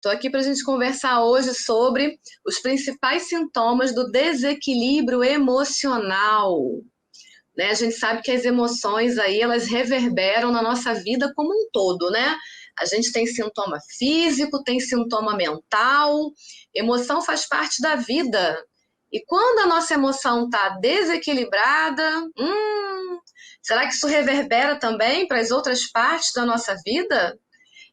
Estou aqui para a gente conversar hoje sobre os principais sintomas do desequilíbrio emocional. Né? A gente sabe que as emoções aí, elas reverberam na nossa vida como um todo, né? A gente tem sintoma físico, tem sintoma mental, emoção faz parte da vida. E quando a nossa emoção está desequilibrada, será que isso reverbera também para as outras partes da nossa vida?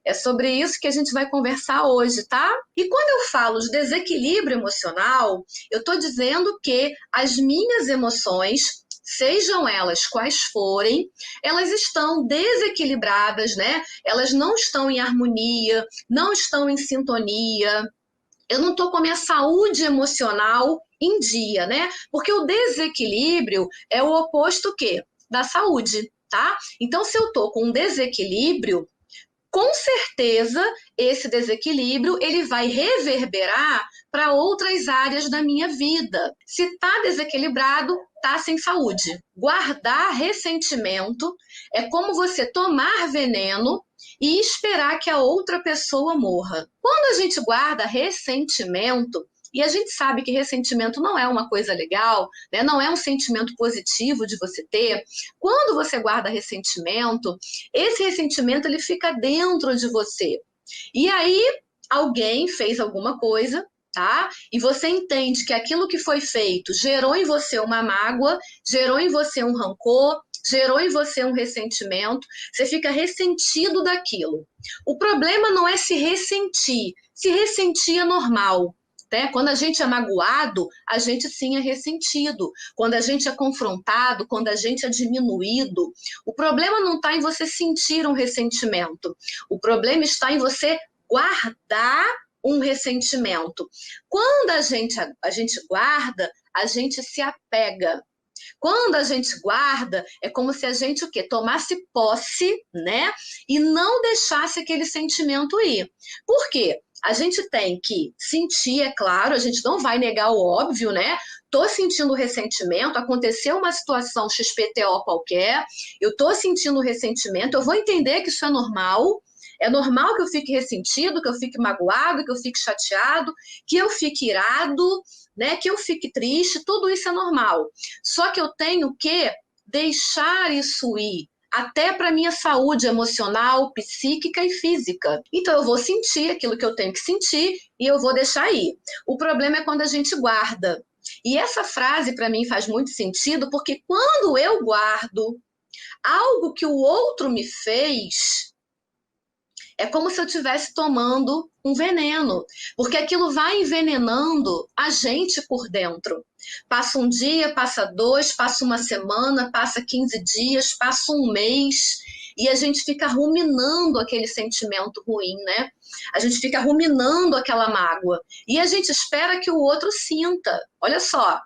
É sobre isso que a gente vai conversar hoje, tá? E quando eu falo de desequilíbrio emocional, eu estou dizendo que as minhas emoções, sejam elas quais forem, elas estão desequilibradas, né? Elas não estão em harmonia, não estão em sintonia. Eu não estou com a minha saúde emocional em dia, né? Porque o desequilíbrio é o oposto o quê? Da saúde, tá? Então, se eu estou com um desequilíbrio, com certeza esse desequilíbrio ele vai reverberar para outras áreas da minha vida. Se está desequilibrado, está sem saúde. Guardar ressentimento é como você tomar veneno e esperar que a outra pessoa morra. Quando a gente guarda ressentimento, e a gente sabe que ressentimento não é uma coisa legal, né? Não é um sentimento positivo de você ter. Quando você guarda ressentimento, esse ressentimento ele fica dentro de você. E aí alguém fez alguma coisa, tá? E você entende que aquilo que foi feito gerou em você uma mágoa, gerou em você um rancor, gerou em você um ressentimento, você fica ressentido daquilo. O problema não é se ressentir é normal. Né? Quando a gente é magoado, a gente sim é ressentido. Quando a gente é confrontado, quando a gente é diminuído, o problema não está em você sentir um ressentimento. O problema está em você guardar um ressentimento. Quando a gente guarda, a gente se apega. Quando a gente guarda, é como se a gente o quê? Tomasse posse, né? E não deixasse aquele sentimento ir. Por quê? A gente tem que sentir, é claro, a gente não vai negar o óbvio, né? Tô sentindo ressentimento, aconteceu uma situação XPTO qualquer, eu tô sentindo ressentimento, eu vou entender que isso é normal que eu fique ressentido, que eu fique magoado, que eu fique chateado, que eu fique irado, né? Que eu fique triste, tudo isso é normal. Só que eu tenho que deixar isso ir, até para minha saúde emocional, psíquica e física. Então eu vou sentir aquilo que eu tenho que sentir e eu vou deixar ir. O problema é quando a gente guarda. E essa frase para mim faz muito sentido, porque quando eu guardo algo que o outro me fez, é como se eu estivesse tomando um veneno, porque aquilo vai envenenando a gente por dentro. Passa um dia, passa dois, passa uma semana, passa 15 dias, passa um mês, e a gente fica ruminando aquele sentimento ruim, né? A gente fica ruminando aquela mágoa, e a gente espera que o outro sinta. Olha só,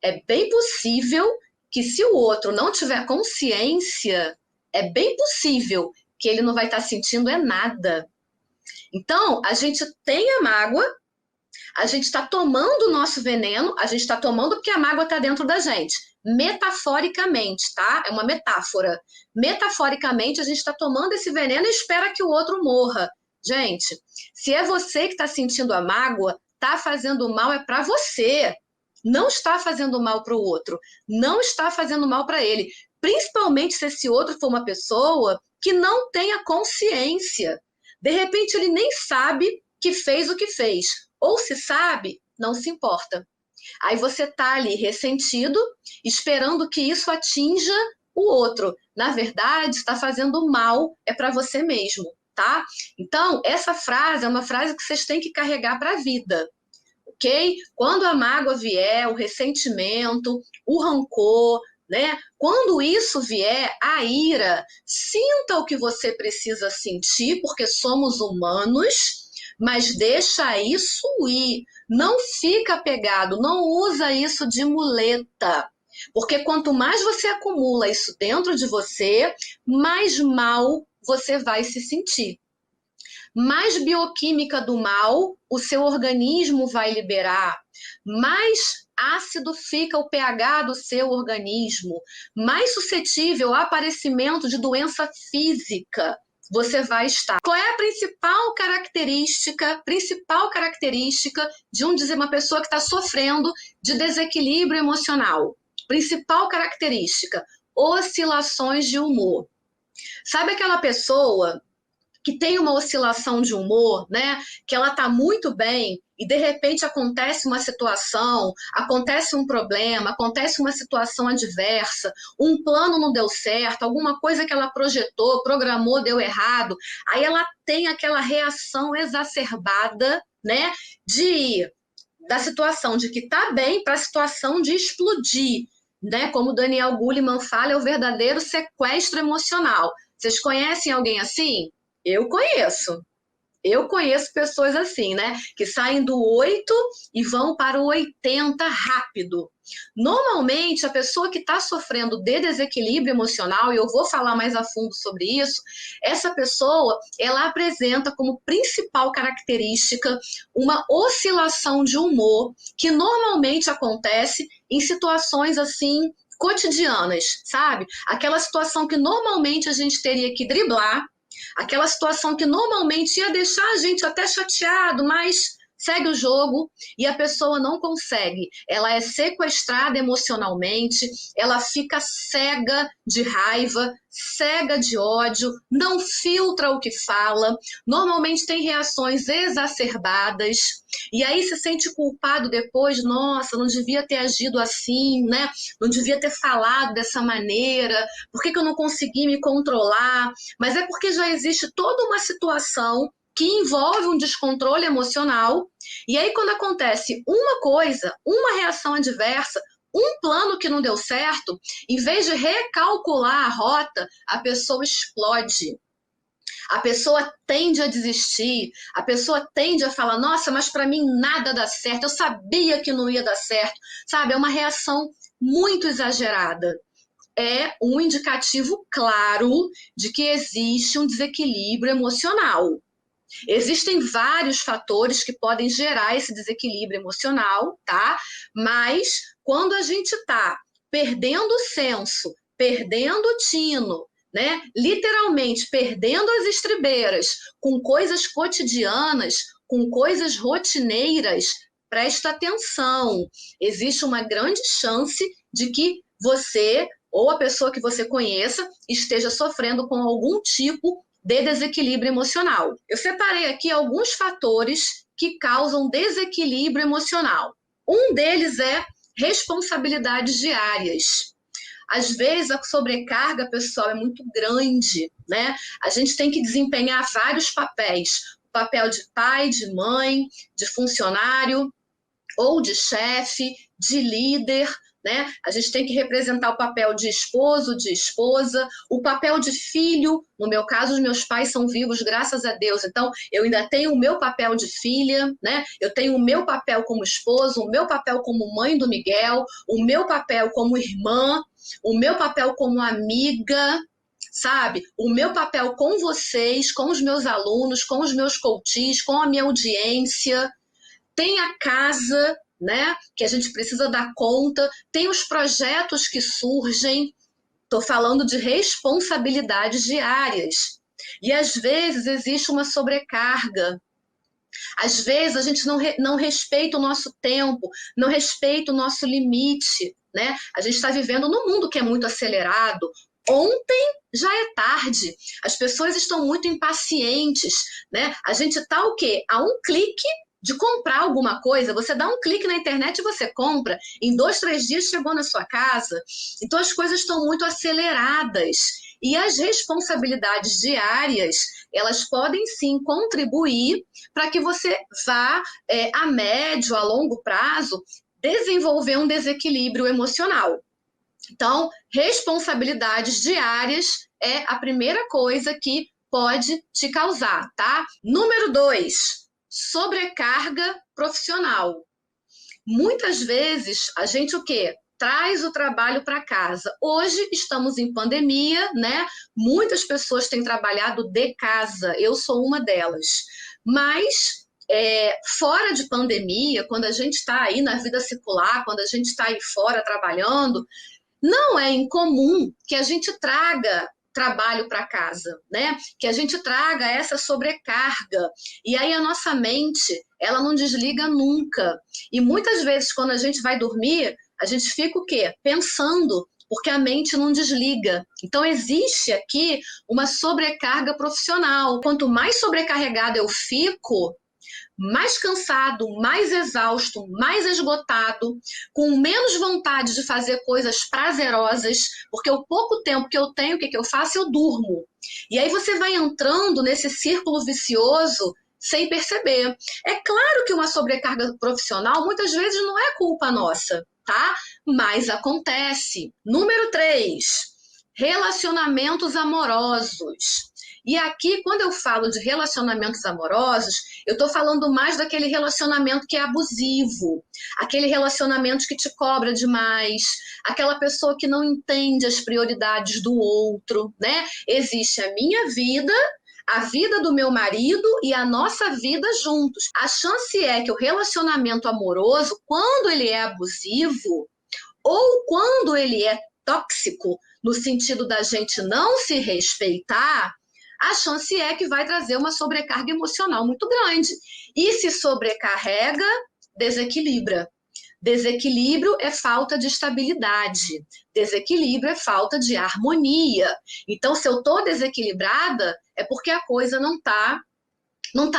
é bem possível que se o outro não tiver consciência, é bem possível que ele não vai estar sentindo é nada. Então, a gente tem a mágoa, a gente está tomando o nosso veneno, a gente está tomando porque a mágoa está dentro da gente. Metaforicamente, tá? É uma metáfora. Metaforicamente, a gente está tomando esse veneno e espera que o outro morra. Gente, se é você que está sentindo a mágoa, está fazendo mal é para você. Não está fazendo mal para o outro. Não está fazendo mal para ele. Principalmente se esse outro for uma pessoa que não tenha consciência. De repente, ele nem sabe que fez o que fez. Ou se sabe, não se importa. Aí você tá ali ressentido, esperando que isso atinja o outro. Na verdade, está fazendo mal, é para você mesmo, tá? Então, essa frase é uma frase que vocês têm que carregar para a vida, ok? Quando a mágoa vier, o ressentimento, o rancor, né? Quando isso vier, a ira, sinta o que você precisa sentir, porque somos humanos, mas deixa isso ir. Não fica apegado, não usa isso de muleta. Porque quanto mais você acumula isso dentro de você, mais mal você vai se sentir. Mais bioquímica do mal o seu organismo vai liberar, mais ácido fica o pH do seu organismo, mais suscetível ao aparecimento de doença física, você vai estar. Qual é a principal característica de uma pessoa que está sofrendo de desequilíbrio emocional? Principal característica, oscilações de humor. Sabe aquela pessoa que tem uma oscilação de humor, né? Que ela tá muito bem e de repente acontece uma situação, acontece um problema, acontece uma situação adversa, um plano não deu certo, alguma coisa que ela projetou, programou, deu errado, aí ela tem aquela reação exacerbada, né? Da situação de que tá bem para a situação de explodir, né? Como o Daniel Goleman fala, é o verdadeiro sequestro emocional. Vocês conhecem alguém assim? Eu conheço. Eu conheço pessoas assim, né? Que saem do 8 e vão para o 80 rápido. Normalmente, a pessoa que está sofrendo de desequilíbrio emocional, e eu vou falar mais a fundo sobre isso, essa pessoa, ela apresenta como principal característica uma oscilação de humor que normalmente acontece em situações assim cotidianas, sabe? Aquela situação que normalmente a gente teria que driblar, aquela situação que normalmente ia deixar a gente até chateado, mas segue o jogo e a pessoa não consegue. Ela é sequestrada emocionalmente, ela fica cega de raiva, cega de ódio, não filtra o que fala, normalmente tem reações exacerbadas e aí se sente culpado depois, nossa, não devia ter agido assim, né? Não devia ter falado dessa maneira, por que eu não consegui me controlar? Mas é porque já existe toda uma situação que envolve um descontrole emocional, e aí quando acontece uma coisa, uma reação adversa, um plano que não deu certo, em vez de recalcular a rota, a pessoa explode. A pessoa tende a desistir, a pessoa tende a falar, nossa, mas para mim nada dá certo, eu sabia que não ia dar certo, sabe? É uma reação muito exagerada. É um indicativo claro de que existe um desequilíbrio emocional. Existem vários fatores que podem gerar esse desequilíbrio emocional, tá? Mas quando a gente está perdendo o senso, perdendo o tino, né? Literalmente perdendo as estribeiras com coisas cotidianas, com coisas rotineiras, presta atenção. Existe uma grande chance de que você ou a pessoa que você conheça esteja sofrendo com algum tipo de desequilíbrio emocional. Eu separei aqui alguns fatores que causam desequilíbrio emocional. Um deles é responsabilidades diárias. Às vezes a sobrecarga pessoal é muito grande, né? A gente tem que desempenhar vários papéis. O papel de pai, de mãe, de funcionário, ou de chefe, de líder, né? A gente tem que representar o papel de esposo, de esposa, o papel de filho. No meu caso, os meus pais são vivos, graças a Deus. Então, eu ainda tenho o meu papel de filha, né? Eu tenho o meu papel como esposa, o meu papel como mãe do Miguel, o meu papel como irmã, o meu papel como amiga, sabe? O meu papel com vocês, com os meus alunos, com os meus coaches, com a minha audiência. Tem a casa, né, que a gente precisa dar conta, tem os projetos que surgem, estou falando de responsabilidades diárias. E às vezes existe uma sobrecarga. Às vezes a gente não respeita o nosso tempo, não respeita o nosso limite, né? A gente está vivendo num mundo que é muito acelerado. Ontem já é tarde, as pessoas estão muito impacientes, né? A gente está o quê? A um clique de comprar alguma coisa, você dá um clique na internet e você compra, em 2, 3 dias chegou na sua casa. Então as coisas estão muito aceleradas e as responsabilidades diárias, elas podem sim contribuir para que você vá, a médio, a longo prazo, desenvolver um desequilíbrio emocional. Então, responsabilidades diárias é a primeira coisa que pode te causar, tá? Número 2, sobrecarga profissional. Muitas vezes a gente o quê? Traz o trabalho para casa. Hoje estamos em pandemia, né? Muitas pessoas têm trabalhado de casa, eu sou uma delas. Mas fora de pandemia, quando a gente está aí na vida secular, quando a gente está aí fora trabalhando, não é incomum que a gente traga trabalho para casa, né? Que a gente traga essa sobrecarga. E aí a nossa mente, ela não desliga nunca. E muitas vezes, quando a gente vai dormir, a gente fica o quê? Pensando, porque a mente não desliga. Então, existe aqui uma sobrecarga profissional. Quanto mais sobrecarregado eu fico, mais cansado, mais exausto, mais esgotado, com menos vontade de fazer coisas prazerosas, porque o pouco tempo que eu tenho, o que eu faço? Eu durmo. E aí você vai entrando nesse círculo vicioso sem perceber. É claro que uma sobrecarga profissional muitas vezes não é culpa nossa, tá? Mas acontece. Número 3, relacionamentos amorosos. E aqui, quando eu falo de relacionamentos amorosos, eu estou falando mais daquele relacionamento que é abusivo, aquele relacionamento que te cobra demais, aquela pessoa que não entende as prioridades do outro, né? Existe a minha vida, a vida do meu marido e a nossa vida juntos. A chance é que o relacionamento amoroso, quando ele é abusivo, ou quando ele é tóxico, no sentido da gente não se respeitar, a chance é que vai trazer uma sobrecarga emocional muito grande. E se sobrecarrega, desequilibra. Desequilíbrio é falta de estabilidade. Desequilíbrio é falta de harmonia. Então, se eu estou desequilibrada, é porque a coisa não tá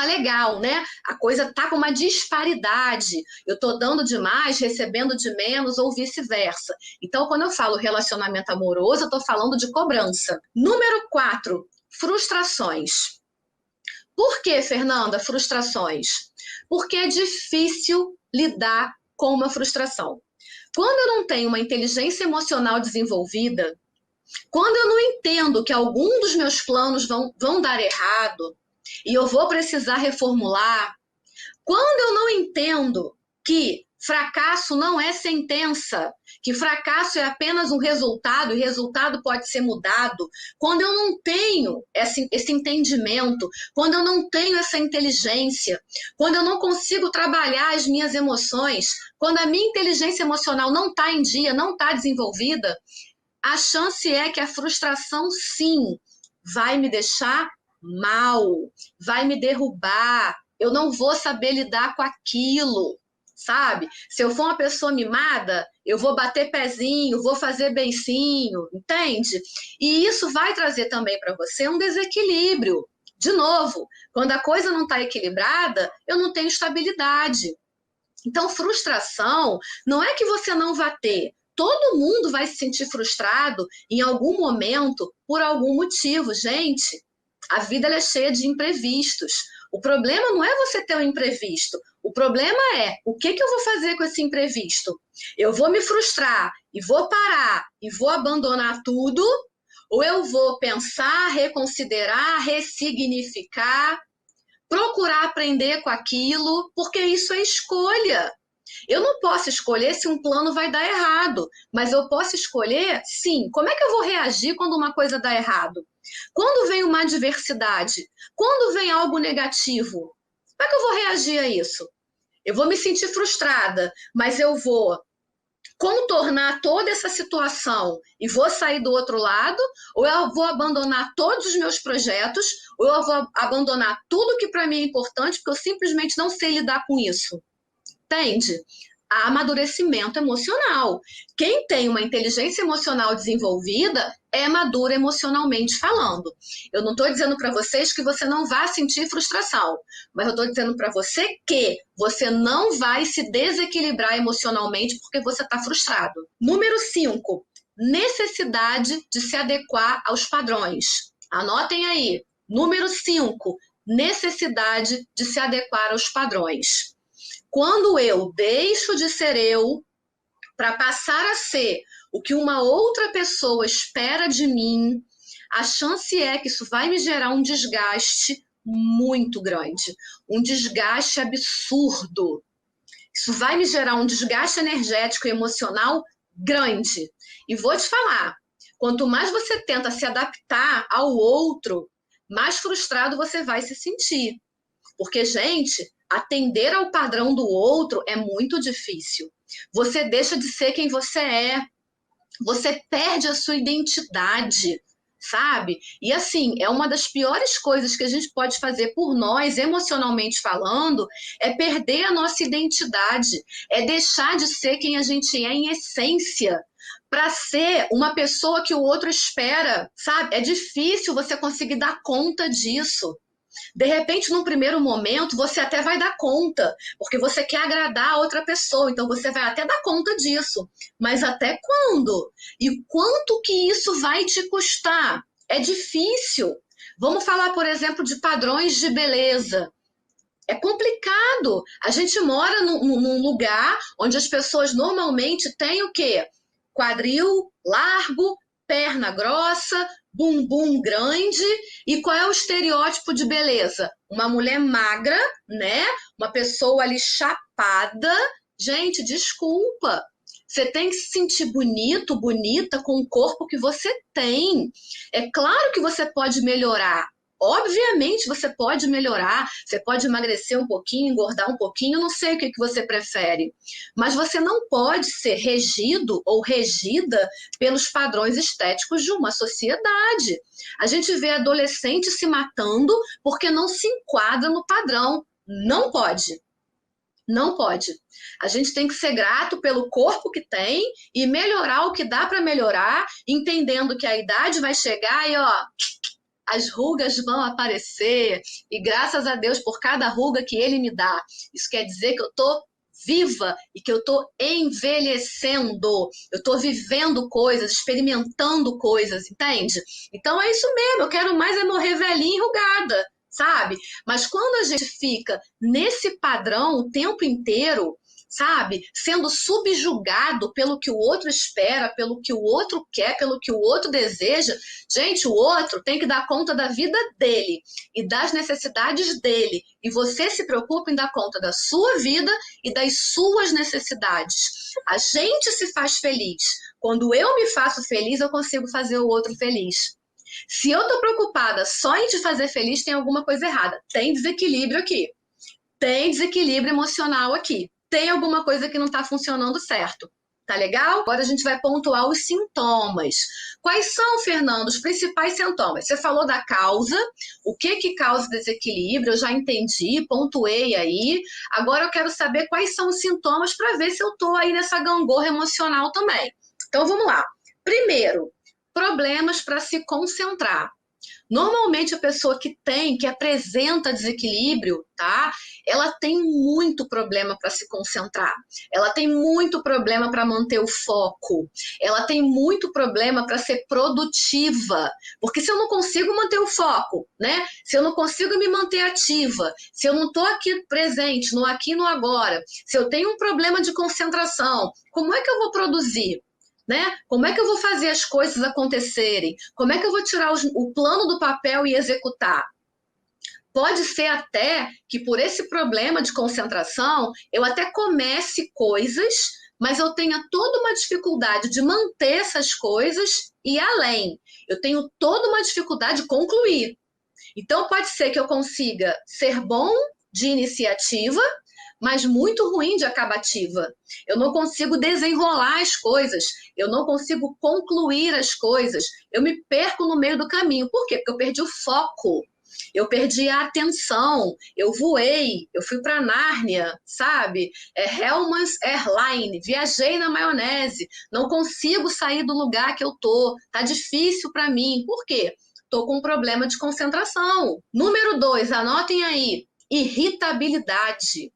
legal, né? A coisa tá com uma disparidade. Eu tô dando demais, recebendo de menos ou vice-versa. Então, quando eu falo relacionamento amoroso, eu tô falando de cobrança. Número 4, frustrações. Por que, Fernanda, frustrações? Porque é difícil lidar com uma frustração. Quando eu não tenho uma inteligência emocional desenvolvida, quando eu não entendo que algum dos meus planos vão dar errado, e eu vou precisar reformular, quando eu não entendo que fracasso não é sentença, que fracasso é apenas um resultado e resultado pode ser mudado, quando eu não tenho esse entendimento, quando eu não tenho essa inteligência, quando eu não consigo trabalhar as minhas emoções, quando a minha inteligência emocional não está em dia, não está desenvolvida, a chance é que a frustração, sim, vai me deixar mal, vai me derrubar, eu não vou saber lidar com aquilo, sabe? Se eu for uma pessoa mimada, eu vou bater pezinho, vou fazer beicinho, entende? E isso vai trazer também para você um desequilíbrio. De novo, quando a coisa não está equilibrada, eu não tenho estabilidade. Então, frustração não é que você não vá ter. Todo mundo vai se sentir frustrado em algum momento por algum motivo. Gente, a vida ela é cheia de imprevistos. O problema não é você ter um imprevisto. O problema é o que eu vou fazer com esse imprevisto? Eu vou me frustrar e vou parar e vou abandonar tudo? Ou eu vou pensar, reconsiderar, ressignificar, procurar aprender com aquilo, porque isso é escolha. Eu não posso escolher se um plano vai dar errado, mas eu posso escolher, sim, como é que eu vou reagir quando uma coisa dá errado? Quando vem uma adversidade? Quando vem algo negativo? Como é que eu vou reagir a isso? Eu vou me sentir frustrada, mas eu vou contornar toda essa situação e vou sair do outro lado, ou eu vou abandonar todos os meus projetos, ou eu vou abandonar tudo que para mim é importante, porque eu simplesmente não sei lidar com isso. Entende? Há amadurecimento emocional. Quem tem uma inteligência emocional desenvolvida é maduro emocionalmente falando. Eu não estou dizendo para vocês que você não vai sentir frustração, mas eu estou dizendo para você que você não vai se desequilibrar emocionalmente porque você está frustrado. Número 5, necessidade de se adequar aos padrões. Anotem aí. Número 5, necessidade de se adequar aos padrões. Quando eu deixo de ser eu para passar a ser o que uma outra pessoa espera de mim, a chance é que isso vai me gerar um desgaste muito grande, um desgaste absurdo. Isso vai me gerar um desgaste energético e emocional grande. E vou te falar, quanto mais você tenta se adaptar ao outro, mais frustrado você vai se sentir. Porque, gente, atender ao padrão do outro é muito difícil. Você deixa de ser quem você é. Você perde a sua identidade, sabe? E assim, é uma das piores coisas que a gente pode fazer por nós, emocionalmente falando, é perder a nossa identidade, é deixar de ser quem a gente é em essência, para ser uma pessoa que o outro espera, sabe? É difícil você conseguir dar conta disso. De repente, num primeiro momento, você até vai dar conta, porque você quer agradar a outra pessoa, então você vai até dar conta disso. Mas até quando? E quanto que isso vai te custar? É difícil. Vamos falar, por exemplo, de padrões de beleza. É complicado. A gente mora num lugar onde as pessoas normalmente têm o quê? Quadril largo, perna grossa, bumbum grande. E qual é o estereótipo de beleza? Uma mulher magra, né? Uma pessoa ali chapada. Gente, desculpa. Você tem que se sentir bonito, bonita com o corpo que você tem. É claro que você pode melhorar. Obviamente você pode melhorar, você pode emagrecer um pouquinho, engordar um pouquinho, não sei o que você prefere. Mas você não pode ser regido ou regida pelos padrões estéticos de uma sociedade. A gente vê adolescente se matando porque não se enquadra no padrão. Não pode. Não pode. A gente tem que ser grato pelo corpo que tem e melhorar o que dá para melhorar, entendendo que a idade vai chegar e, ó, as rugas vão aparecer, e graças a Deus por cada ruga que ele me dá. Isso quer dizer que eu estou viva e que eu estou envelhecendo, eu estou vivendo coisas, experimentando coisas, entende? Então é isso mesmo, eu quero mais é morrer velhinha e enrugada, sabe? Mas quando a gente fica nesse padrão o tempo inteiro, sabe? Sendo subjugado pelo que o outro espera, pelo que o outro quer, pelo que o outro deseja. Gente, o outro tem que dar conta da vida dele e das necessidades dele. E você se preocupa em dar conta da sua vida e das suas necessidades. A gente se faz feliz. Quando eu me faço feliz, eu consigo fazer o outro feliz. Se eu tô preocupada só em te fazer feliz, tem alguma coisa errada. Tem desequilíbrio aqui. Tem desequilíbrio emocional aqui. Tem alguma coisa que não está funcionando certo. Tá legal? Agora a gente vai pontuar os sintomas. Quais são, Fernando, os principais sintomas? Você falou da causa, o que que causa desequilíbrio, eu já entendi, pontuei aí. Agora eu quero saber quais são os sintomas para ver se eu tô aí nessa gangorra emocional também. Então vamos lá. Primeiro, problemas para se concentrar. Normalmente a pessoa que apresenta desequilíbrio, tá? Ela tem muito problema para se concentrar. Ela tem muito problema para manter o foco. Ela tem muito problema para ser produtiva. Porque se eu não consigo manter o foco, né? Se eu não consigo me manter ativa, se eu não estou aqui presente, no aqui e no agora, se eu tenho um problema de concentração, como é que eu vou produzir? Né? Como é que eu vou fazer as coisas acontecerem? Como é que eu vou tirar o plano do papel e executar? Pode ser até que por esse problema de concentração eu até comece coisas, mas eu tenha toda uma dificuldade de manter essas coisas e além. Eu tenho toda uma dificuldade de concluir. Então pode ser que eu consiga ser bom de iniciativa, mas muito ruim de acabativa. Eu não consigo desenrolar as coisas, eu não consigo concluir as coisas, eu me perco no meio do caminho. Por quê? Porque eu perdi o foco, eu perdi a atenção, eu voei, eu fui para Nárnia, sabe? Hellmann's Airline, viajei na maionese, não consigo sair do lugar que eu tô, tá difícil para mim. Por quê? Tô com um problema de concentração. Número 2, anotem aí, irritabilidade.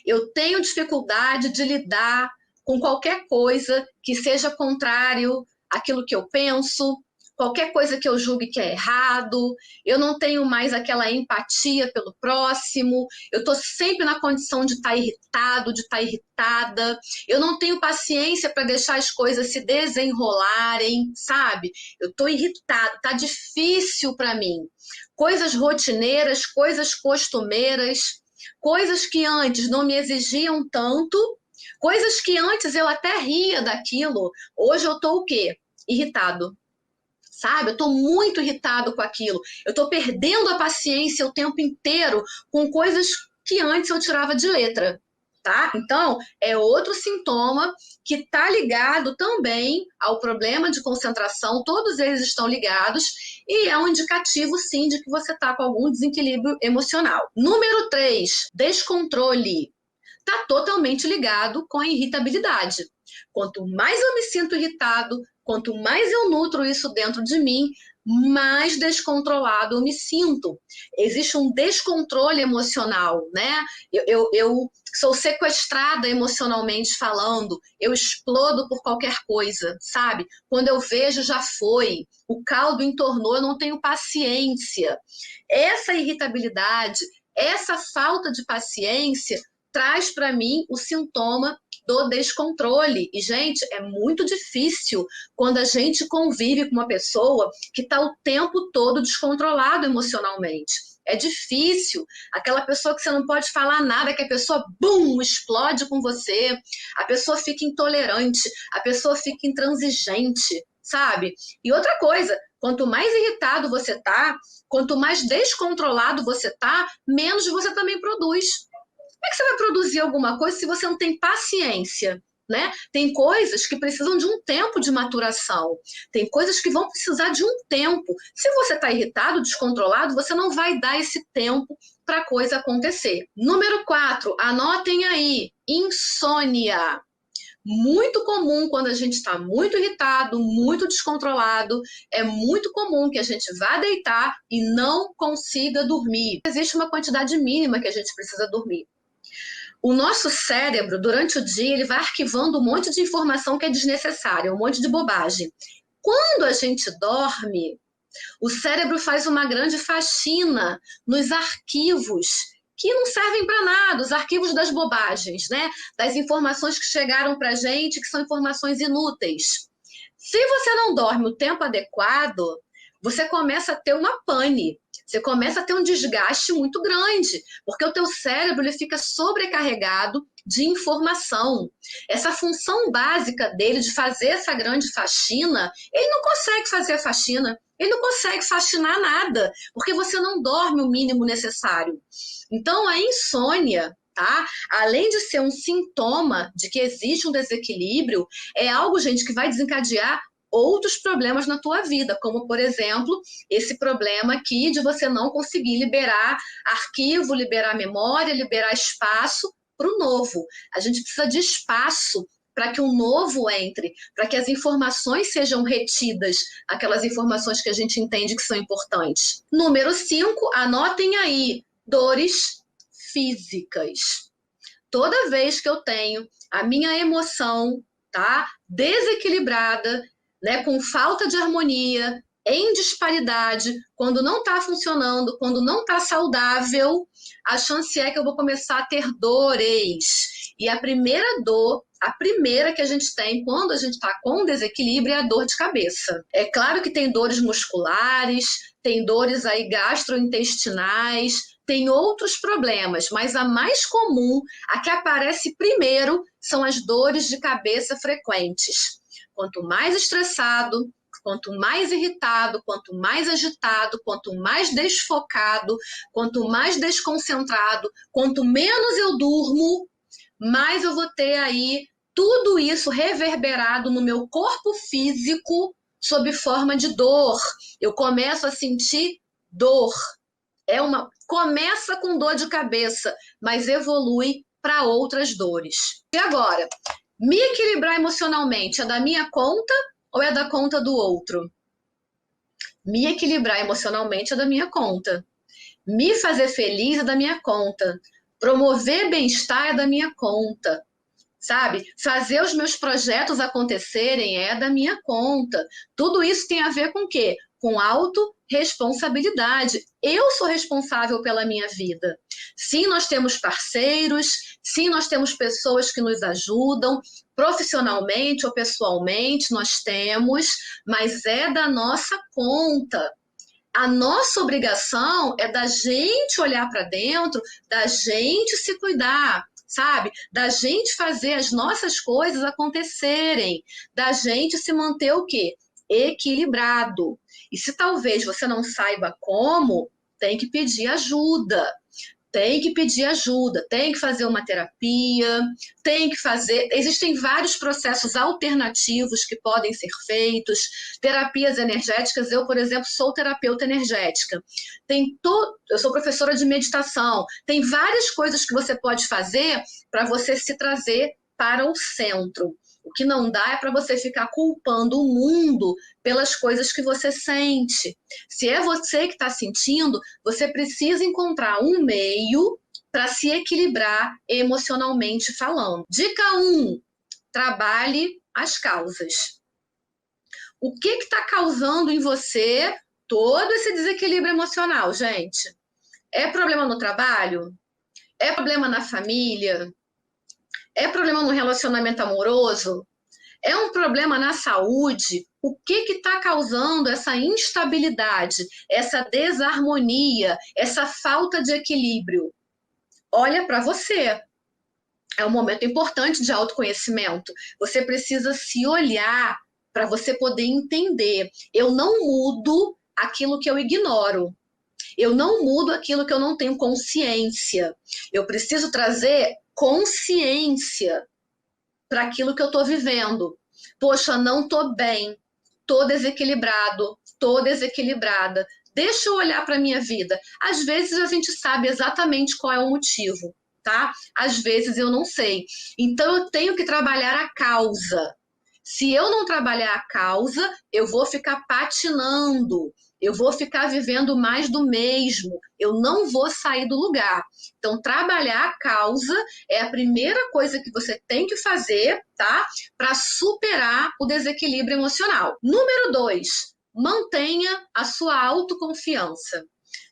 Eu tenho dificuldade de lidar com qualquer coisa que seja contrário àquilo que eu penso, qualquer coisa que eu julgue que é errado, eu não tenho mais aquela empatia pelo próximo, eu estou sempre na condição de estar irritado, de estar irritada, eu não tenho paciência para deixar as coisas se desenrolarem, sabe? Eu estou irritado, está difícil para mim. Coisas rotineiras, coisas costumeiras, coisas que antes não me exigiam tanto, coisas que antes eu até ria daquilo, hoje eu estou o quê? Irritado. Sabe? Eu estou muito irritado com aquilo. Eu estou perdendo a paciência o tempo inteiro com coisas que antes eu tirava de letra. tá? Então, é outro sintoma que está ligado também ao problema de concentração, todos eles estão ligados, e é um indicativo, sim, de que você está com algum desequilíbrio emocional. Número 3, descontrole. Está totalmente ligado com a irritabilidade. Quanto mais eu me sinto irritado, quanto mais eu nutro isso dentro de mim, mais descontrolado eu me sinto. Existe um descontrole emocional, né? Eu sou sequestrada emocionalmente falando, eu explodo por qualquer coisa, sabe? Quando eu vejo, já foi. O caldo entornou, eu não tenho paciência. Essa irritabilidade, essa falta de paciência traz para mim o sintoma do descontrole. E, gente, é muito difícil quando a gente convive com uma pessoa que está o tempo todo descontrolado emocionalmente. É difícil. Aquela pessoa que você não pode falar nada, que a pessoa, bum, explode com você, a pessoa fica intolerante, a pessoa fica intransigente, sabe? E outra coisa, quanto mais irritado você tá, quanto mais descontrolado você tá, menos você também produz. Como é que você vai produzir alguma coisa se você não tem paciência? Né? Tem coisas que precisam de um tempo de maturação, tem coisas que vão precisar de um tempo. Se você está irritado, descontrolado, você não vai dar esse tempo para a coisa acontecer. Número 4, anotem aí, insônia. Muito comum quando a gente está muito irritado, muito descontrolado, é muito comum que a gente vá deitar e não consiga dormir. Existe uma quantidade mínima que a gente precisa dormir. O nosso cérebro, durante o dia, ele vai arquivando um monte de informação que é desnecessária, um monte de bobagem. Quando a gente dorme, o cérebro faz uma grande faxina nos arquivos que não servem para nada, os arquivos das bobagens, né? Das informações que chegaram para a gente, que são informações inúteis. Se você não dorme o tempo adequado, você começa a ter uma pane. Você começa a ter um desgaste muito grande, porque o teu cérebro ele fica sobrecarregado de informação. Essa função básica dele de fazer essa grande faxina, ele não consegue fazer a faxina, ele não consegue faxinar nada, porque você não dorme o mínimo necessário. Então, a insônia, tá? Além de ser um sintoma de que existe um desequilíbrio, é algo, gente, que vai desencadear outros problemas na tua vida, como, por exemplo, esse problema aqui de você não conseguir liberar arquivo, liberar memória, liberar espaço para o novo. A gente precisa de espaço para que o novo entre, para que as informações sejam retidas, aquelas informações que a gente entende que são importantes. Número 5, anotem aí, dores físicas. Toda vez que eu tenho a minha emoção, tá, desequilibrada, né, com falta de harmonia, em disparidade, quando não está funcionando, quando não está saudável, a chance é que eu vou começar a ter dores. E a primeira dor, a primeira que a gente tem quando a gente está com desequilíbrio é a dor de cabeça. É claro que tem dores musculares, tem dores aí gastrointestinais, tem outros problemas, mas a mais comum, a que aparece primeiro, são as dores de cabeça frequentes. Quanto mais estressado, quanto mais irritado, quanto mais agitado, quanto mais desfocado, quanto mais desconcentrado, quanto menos eu durmo, mais eu vou ter aí tudo isso reverberado no meu corpo físico sob forma de dor. Eu começo a sentir dor. Começa com dor de cabeça, mas evolui para outras dores. E agora, me equilibrar emocionalmente é da minha conta ou é da conta do outro? Me equilibrar emocionalmente é da minha conta. Me fazer feliz é da minha conta. Promover bem-estar é da minha conta. Sabe? Fazer os meus projetos acontecerem é da minha conta. Tudo isso tem a ver com o quê? Com autorresponsabilidade. Eu sou responsável pela minha vida. Sim, nós temos parceiros, sim, nós temos pessoas que nos ajudam, profissionalmente ou pessoalmente, nós temos, mas é da nossa conta. A nossa obrigação é da gente olhar para dentro, da gente se cuidar, sabe? Da gente fazer as nossas coisas acontecerem, da gente se manter o quê? Equilibrado. E se talvez você não saiba como, tem que pedir ajuda. tem que pedir ajuda, tem que fazer uma terapia, tem que fazer. Existem vários processos alternativos que podem ser feitos, terapias energéticas. Eu, por exemplo, sou terapeuta energética. Eu sou professora de meditação. Tem várias coisas que você pode fazer para você se trazer para o centro. O que não dá é para você ficar culpando o mundo pelas coisas que você sente. Se é você que está sentindo, você precisa encontrar um meio para se equilibrar emocionalmente falando. Dica 1, trabalhe as causas. O que está causando em você todo esse desequilíbrio emocional, gente? É problema no trabalho? É problema na família? É problema no relacionamento amoroso? É um problema na saúde? O que está causando essa instabilidade, essa desarmonia, essa falta de equilíbrio? Olha para você. É um momento importante de autoconhecimento. Você precisa se olhar para você poder entender. Eu não mudo aquilo que eu ignoro. Eu não mudo aquilo que eu não tenho consciência. Eu preciso trazer consciência para aquilo que eu estou vivendo. Poxa, não estou bem, estou desequilibrado, estou desequilibrada. Deixa eu olhar para a minha vida. Às vezes a gente sabe exatamente qual é o motivo, tá? Às vezes eu não sei. Então eu tenho que trabalhar a causa. Se eu não trabalhar a causa, eu vou ficar patinando, eu vou ficar vivendo mais do mesmo, eu não vou sair do lugar. Então, trabalhar a causa é a primeira coisa que você tem que fazer, tá? Para superar o desequilíbrio emocional. Número 2, mantenha a sua autoconfiança.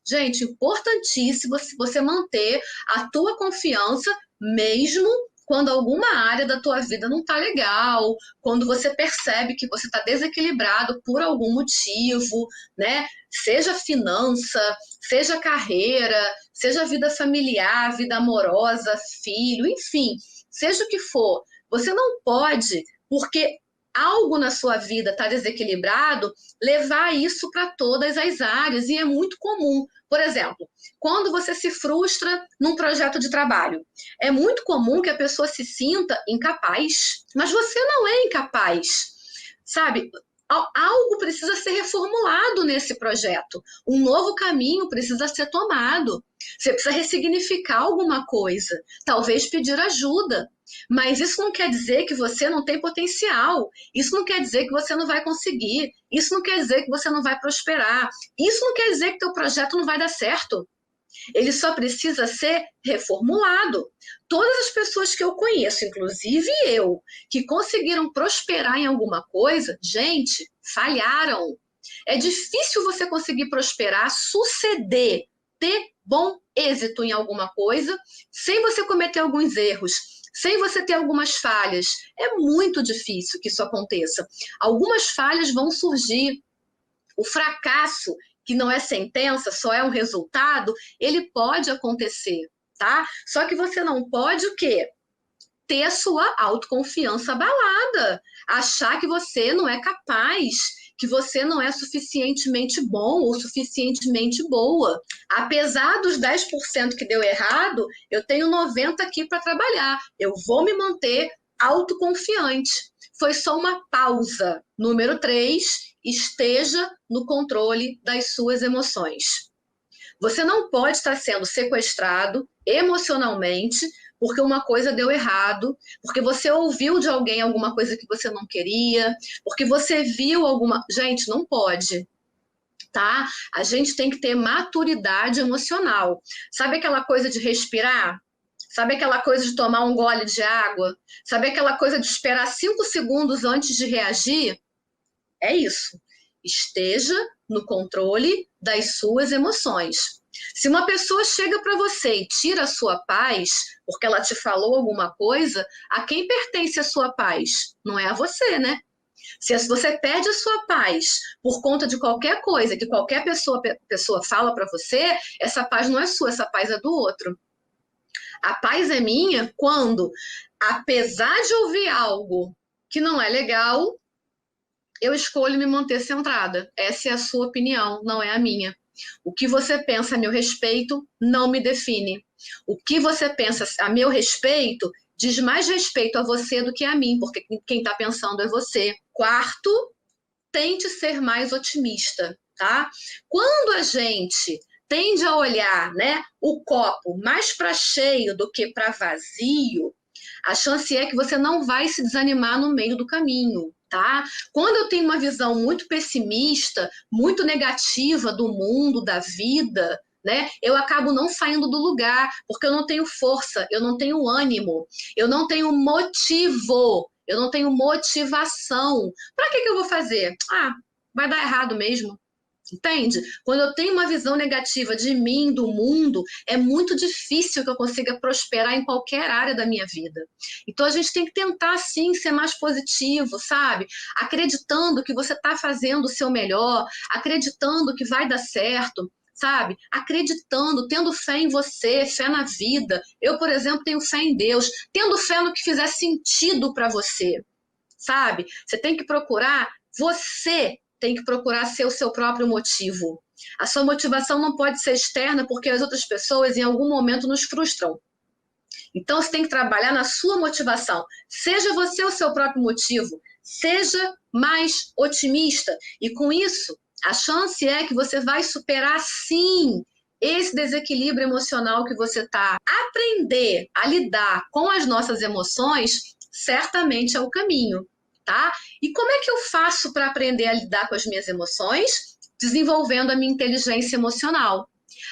Gente, importantíssimo você manter a tua confiança mesmo quando alguma área da tua vida não tá legal, quando você percebe que você está desequilibrado por algum motivo, né? Seja finança, seja carreira, seja vida familiar, vida amorosa, filho, enfim, seja o que for. Você não pode, porque algo na sua vida está desequilibrado, levar isso para todas as áreas, e é muito comum. Por exemplo, quando você se frustra num projeto de trabalho, é muito comum que a pessoa se sinta incapaz, mas você não é incapaz, sabe? Algo precisa ser reformulado nesse projeto, um novo caminho precisa ser tomado, você precisa ressignificar alguma coisa, talvez pedir ajuda, mas isso não quer dizer que você não tem potencial, isso não quer dizer que você não vai conseguir, isso não quer dizer que você não vai prosperar, isso não quer dizer que teu projeto não vai dar certo. Ele só precisa ser reformulado. Todas as pessoas que eu conheço, inclusive eu, que conseguiram prosperar em alguma coisa, gente, falharam. É difícil você conseguir prosperar, suceder, ter bom êxito em alguma coisa, sem você cometer alguns erros, sem você ter algumas falhas. É muito difícil que isso aconteça. Algumas falhas vão surgir. O fracasso, que não é sentença, só é um resultado, ele pode acontecer, tá? Só que você não pode o quê? Ter a sua autoconfiança abalada, achar que você não é capaz, que você não é suficientemente bom ou suficientemente boa. Apesar dos 10% que deu errado, eu tenho 90% aqui para trabalhar. Eu vou me manter autoconfiante. Foi só uma pausa. Número 3, esteja no controle das suas emoções. Você não pode estar sendo sequestrado emocionalmente porque uma coisa deu errado, porque você ouviu de alguém alguma coisa que você não queria, porque você viu alguma... Gente, não pode, tá? A gente tem que ter maturidade emocional. Sabe aquela coisa de respirar? Sabe aquela coisa de tomar um gole de água? Sabe aquela coisa de esperar 5 segundos antes de reagir? É isso. Esteja no controle das suas emoções. Se uma pessoa chega para você e tira a sua paz, porque ela te falou alguma coisa, a quem pertence a sua paz? Não é a você, né? Se você perde a sua paz por conta de qualquer coisa que qualquer pessoa fala para você, essa paz não é sua, essa paz é do outro. A paz é minha quando, apesar de ouvir algo que não é legal, eu escolho me manter centrada. Essa é a sua opinião, não é a minha. O que você pensa a meu respeito não me define. O que você pensa a meu respeito diz mais respeito a você do que a mim, porque quem está pensando é você. Quarto, tente ser mais otimista, tá? Quando a gente tende a olhar, né, o copo mais para cheio do que para vazio, a chance é que você não vai se desanimar no meio do caminho, tá? Quando eu tenho uma visão muito pessimista, muito negativa do mundo, da vida, né, eu acabo não saindo do lugar, porque eu não tenho força, eu não tenho ânimo, eu não tenho motivo, eu não tenho motivação. Para que eu vou fazer? Ah, vai dar errado mesmo. Entende? Quando eu tenho uma visão negativa de mim, do mundo, é muito difícil que eu consiga prosperar em qualquer área da minha vida. Então a gente tem que tentar, sim, ser mais positivo, sabe? Acreditando que você está fazendo o seu melhor, acreditando que vai dar certo, sabe? Acreditando, tendo fé em você, fé na vida. Eu, por exemplo, tenho fé em Deus, tendo fé no que fizer sentido para você, sabe? Você tem que procurar, você tem que procurar ser o seu próprio motivo. A sua motivação não pode ser externa, porque as outras pessoas em algum momento nos frustram. Então você tem que trabalhar na sua motivação. Seja você o seu próprio motivo. Seja mais otimista. E com isso, a chance é que você vai superar, sim, esse desequilíbrio emocional que você está. Aprender a lidar com as nossas emoções certamente é o caminho, tá? E como é que eu faço para aprender a lidar com as minhas emoções? Desenvolvendo a minha inteligência emocional.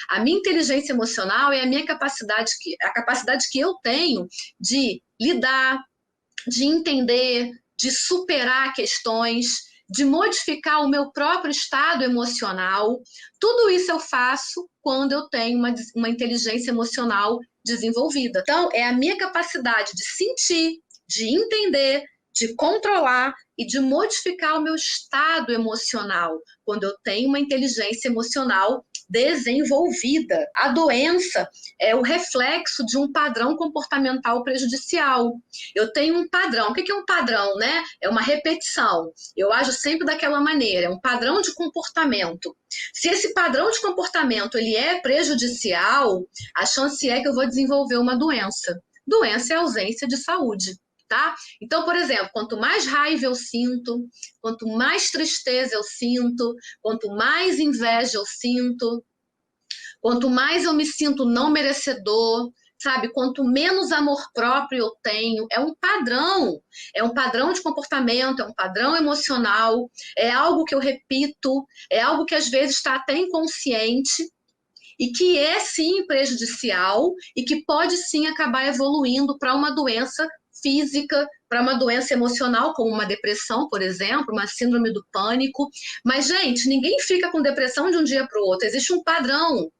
A minha inteligência emocional é a minha capacidade, a capacidade que eu tenho de lidar, de entender, de superar questões, de modificar o meu próprio estado emocional. Tudo isso eu faço quando eu tenho uma inteligência emocional desenvolvida. Então, é a minha capacidade de sentir, de entender, de controlar e de modificar o meu estado emocional quando eu tenho uma inteligência emocional desenvolvida. A doença é o reflexo de um padrão comportamental prejudicial. Eu tenho um padrão. O que é um padrão, né? É uma repetição. Eu ajo sempre daquela maneira. É um padrão de comportamento. Se esse padrão de comportamento ele é prejudicial, a chance é que eu vou desenvolver uma doença. Doença é ausência de saúde. Tá? Então, por exemplo, quanto mais raiva eu sinto, quanto mais tristeza eu sinto, quanto mais inveja eu sinto, quanto mais eu me sinto não merecedor, sabe? Quanto menos amor próprio eu tenho, é um padrão de comportamento, é um padrão emocional, é algo que eu repito, é algo que às vezes está até inconsciente, e que é sim prejudicial e que pode sim acabar evoluindo para uma doença física, para uma doença emocional, como uma depressão, por exemplo, uma síndrome do pânico. Mas, gente, ninguém fica com depressão de um dia para o outro, existe um padrão.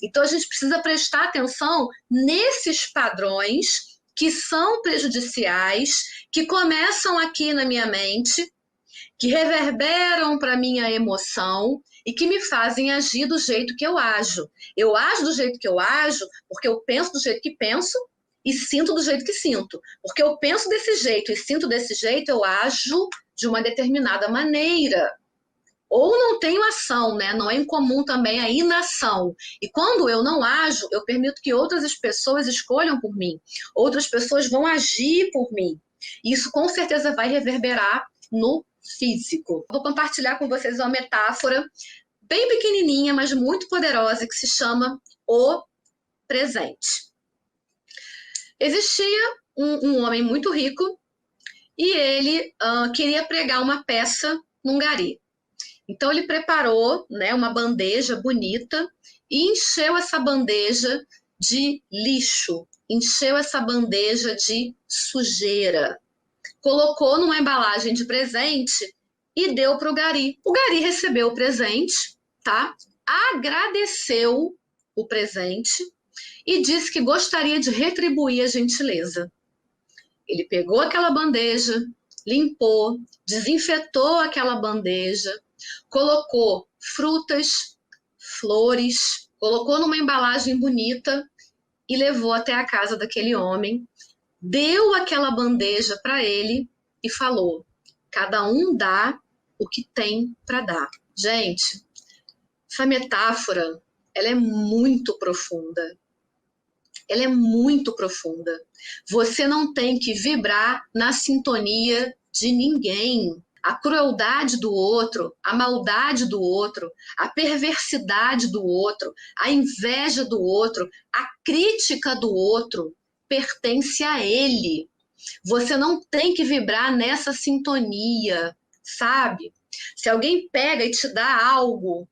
Então, a gente precisa prestar atenção nesses padrões que são prejudiciais, que começam aqui na minha mente, que reverberam para minha emoção e que me fazem agir do jeito que eu ajo. Eu ajo do jeito que eu ajo porque eu penso do jeito que penso e sinto do jeito que sinto. Porque eu penso desse jeito e sinto desse jeito, eu ajo de uma determinada maneira. Ou não tenho ação, né? Não é incomum também a inação. E quando eu não ajo, eu permito que outras pessoas escolham por mim. Outras pessoas vão agir por mim. Isso com certeza vai reverberar no físico. Vou compartilhar com vocês uma metáfora bem pequenininha, mas muito poderosa, que se chama o presente. Existia um homem muito rico e ele queria pregar uma peça num gari. Então ele preparou, né, uma bandeja bonita e encheu essa bandeja de lixo, encheu essa bandeja de sujeira. Colocou numa embalagem de presente e deu para o gari. O gari recebeu o presente, tá? Agradeceu o presente e disse que gostaria de retribuir a gentileza. Ele pegou aquela bandeja, limpou, desinfetou aquela bandeja, colocou frutas, flores, colocou numa embalagem bonita e levou até a casa daquele homem, deu aquela bandeja para ele e falou: cada um dá o que tem para dar. Gente, Essa metáfora, ela é muito profunda. Ela é muito profunda. Você não tem que vibrar na sintonia de ninguém. A crueldade do outro, a maldade do outro, a perversidade do outro, a inveja do outro, a crítica do outro pertence a ele. Você não tem que vibrar nessa sintonia, sabe? Se alguém pega e te dá algo,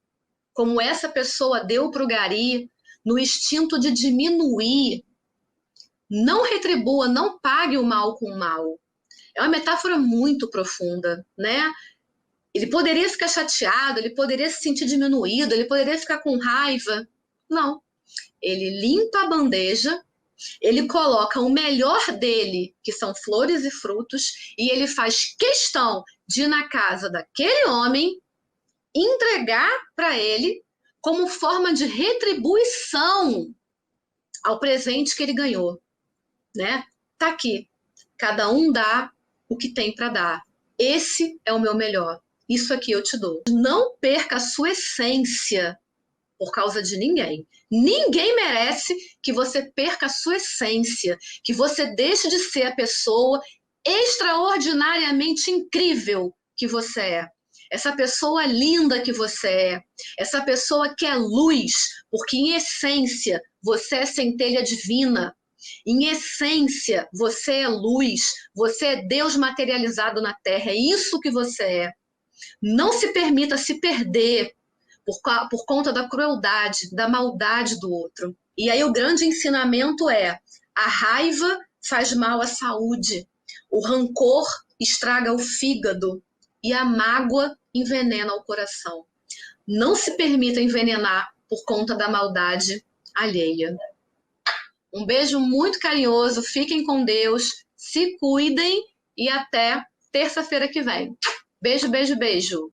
como essa pessoa deu para o Gari, no instinto de diminuir, não retribua, não pague o mal com o mal. É uma metáfora muito profunda, né? Ele poderia ficar chateado, ele poderia se sentir diminuído, ele poderia ficar com raiva. Não. Ele limpa a bandeja, ele coloca o melhor dele, que são flores e frutos, e ele faz questão de ir na casa daquele homem, entregar para ele como forma de retribuição ao presente que ele ganhou, né? Tá aqui. Cada um dá o que tem para dar. Esse é o meu melhor. Isso aqui eu te dou. Não perca a sua essência por causa de ninguém. Ninguém merece que você perca a sua essência, que você deixe de ser a pessoa extraordinariamente incrível que você é. Essa pessoa linda que você é. Essa pessoa que é luz, porque em essência você é centelha divina. Em essência, você é luz, você é Deus materializado na Terra, é isso que você é. Não se permita se perder por conta da crueldade, da maldade do outro. E aí o grande ensinamento é: a raiva faz mal à saúde, o rancor estraga o fígado e a mágoa envenena o coração. Não se permita envenenar por conta da maldade alheia. Um beijo muito carinhoso, fiquem com Deus, se cuidem e até terça-feira que vem. Beijo, beijo, beijo.